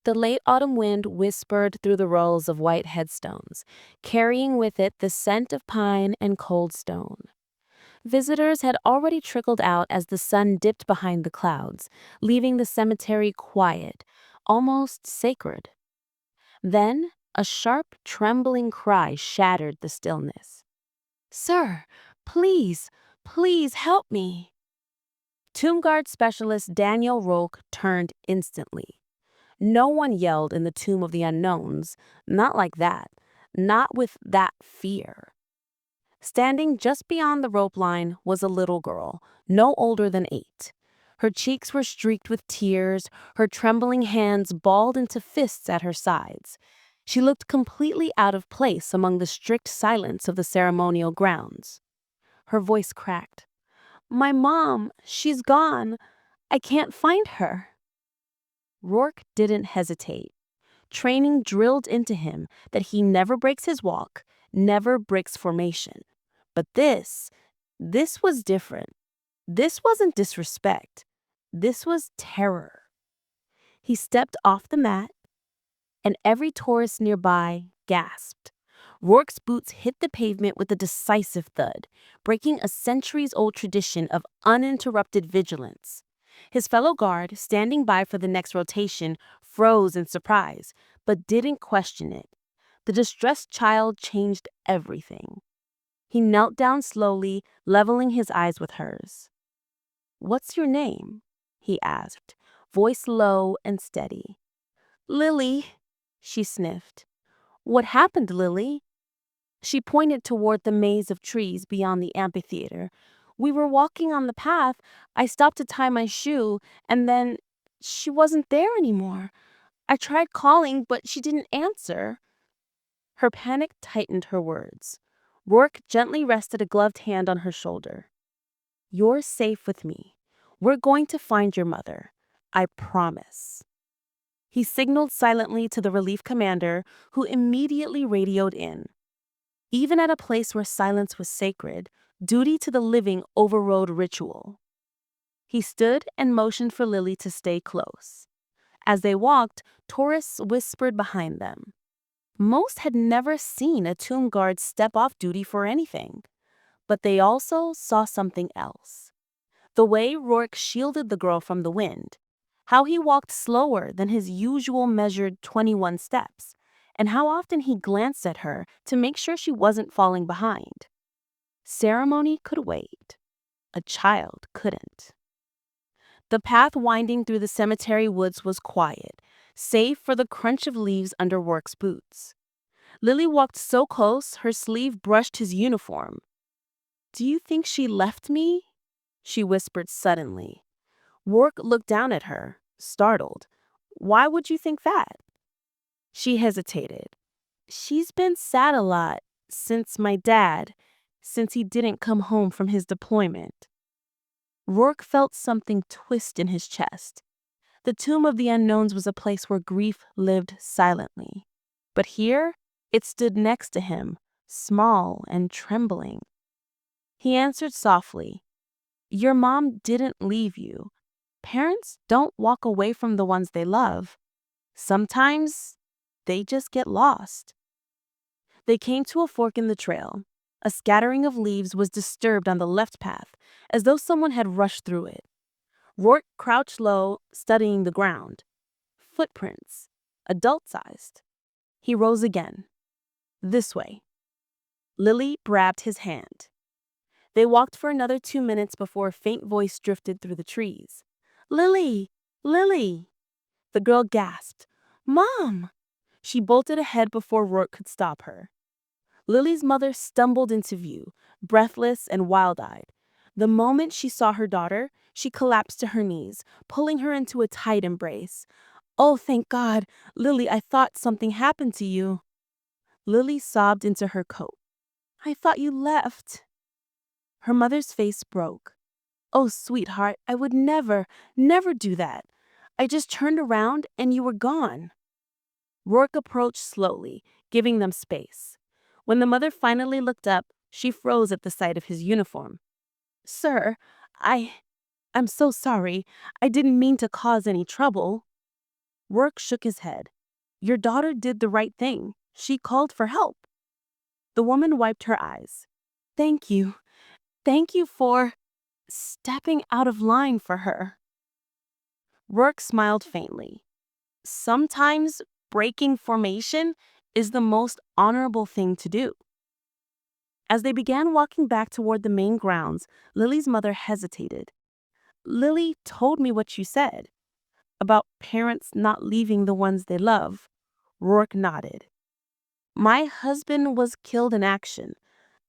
The late autumn wind whispered through the rows of white headstones, carrying with it the scent of pine and cold stone. Visitors had already trickled out as the sun dipped behind the clouds, leaving the cemetery quiet, almost sacred. Then, a sharp, trembling cry shattered the stillness. "Sir, please, please help me." Tomb Guard specialist Daniel Roque turned instantly. No one yelled in the Tomb of the Unknowns, not like that, not with that fear. Standing just beyond the rope line was a little girl, no older than 8. Her cheeks were streaked with tears, her trembling hands balled into fists at her sides. She looked completely out of place among the strict silence of the ceremonial grounds. Her voice cracked. "My mom, she's gone. I can't find her." Rourke didn't hesitate. Training drilled into him that he never breaks his walk, never breaks formation. But this was different. This wasn't disrespect. This was terror. He stepped off the mat, and every tourist nearby gasped. Rourke's boots hit the pavement with a decisive thud, breaking a centuries-old tradition of uninterrupted vigilance. His fellow guard, standing by for the next rotation, froze in surprise, but didn't question it. The distressed child changed everything. He knelt down slowly, leveling his eyes with hers. "What's your name?" he asked, voice low and steady. "Lily," she sniffed. "What happened, Lily?" She pointed toward the maze of trees beyond the amphitheater. "We were walking on the path. I stopped to tie my shoe, and then she wasn't there anymore. I tried calling, but she didn't answer." Her panic tightened her words. Rourke gently rested a gloved hand on her shoulder. "You're safe with me. We're going to find your mother. I promise." He signaled silently to the relief commander, who immediately radioed in. Even at a place where silence was sacred, duty to the living overrode ritual. He stood and motioned for Lily to stay close. As they walked, tourists whispered behind them. Most had never seen a tomb guard step off duty for anything, but they also saw something else. The way Rourke shielded the girl from the wind, how he walked slower than his usual measured 21 steps, and how often he glanced at her to make sure she wasn't falling behind. Ceremony could wait. A child couldn't. The path winding through the cemetery woods was quiet, save for the crunch of leaves under Rourke's boots. Lily walked so close, her sleeve brushed his uniform. "Do you think she left me?" she whispered suddenly. Rourke looked down at her, startled. "Why would you think that?" She hesitated. "She's been sad a lot since since he didn't come home from his deployment." Rourke felt something twist in his chest. The Tomb of the Unknowns was a place where grief lived silently. But here, it stood next to him, small and trembling. He answered softly, "Your mom didn't leave you. Parents don't walk away from the ones they love. Sometimes they just get lost." They came to a fork in the trail. A scattering of leaves was disturbed on the left path, as though someone had rushed through it. Rourke crouched low, studying the ground. Footprints, adult-sized. He rose again. "This way." Lily grabbed his hand. They walked for another 2 minutes before a faint voice drifted through the trees. "Lily! Lily!" The girl gasped. "Mom!" She bolted ahead before Rourke could stop her. Lily's mother stumbled into view, breathless and wild-eyed. The moment she saw her daughter, she collapsed to her knees, pulling her into a tight embrace. "Oh, thank God! Lily, I thought something happened to you." Lily sobbed into her coat. "I thought you left." Her mother's face broke. "Oh, sweetheart, I would never, never do that. I just turned around and you were gone." Rourke approached slowly, giving them space. When the mother finally looked up, she froze at the sight of his uniform. "Sir, I'm so sorry. I didn't mean to cause any trouble." Rourke shook his head. Your daughter did the right thing. She called for help. The woman wiped her eyes. Thank you. Thank you for stepping out of line for her. Rourke smiled faintly. Sometimes breaking formation is the most honorable thing to do. As they began walking back toward the main grounds, Lily's mother hesitated. Lily told me what you said about parents not leaving the ones they love. Rourke nodded. My husband was killed in action.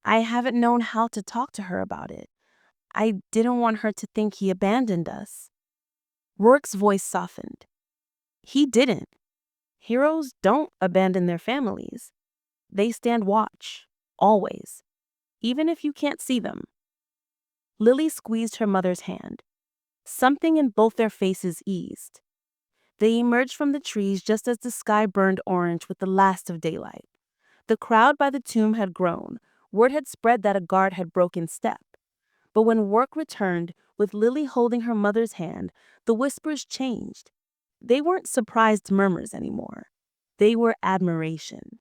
I haven't known how to talk to her about it. I didn't want her to think he abandoned us. Rourke's voice softened. He didn't. Heroes don't abandon their families. They stand watch, always, even if you can't see them. Lily squeezed her mother's hand. Something in both their faces eased. They emerged from the trees just as the sky burned orange with the last of daylight. The crowd by the tomb had grown. Word had spread that a guard had broken step. But when Rourke returned, with Lily holding her mother's hand, the whispers changed. They weren't surprised murmurs anymore. They were admiration.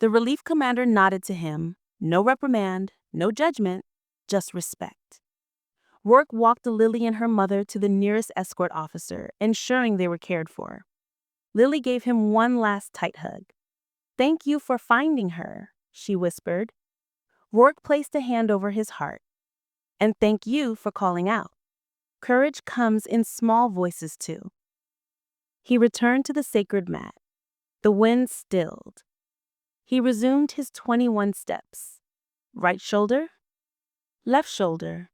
The relief commander nodded to him. No reprimand, no judgment, just respect. Rourke walked Lily and her mother to the nearest escort officer, ensuring they were cared for. Lily gave him one last tight hug. Thank you for finding her, she whispered. Rourke placed a hand over his heart. And thank you for calling out. Courage comes in small voices too. He returned to the sacred mat. The wind stilled. He resumed his 21 steps. Right shoulder, left shoulder,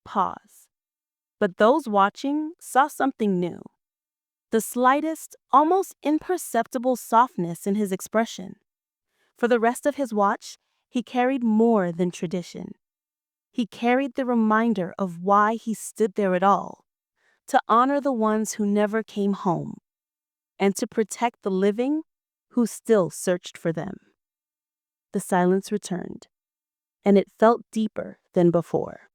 pause. But those watching saw something new. The slightest, almost imperceptible softness in his expression. For the rest of his watch, he carried more than tradition. He carried the reminder of why he stood there at all, to honor the ones who never came home, and to protect the living who still searched for them. The silence returned, and it felt deeper than before.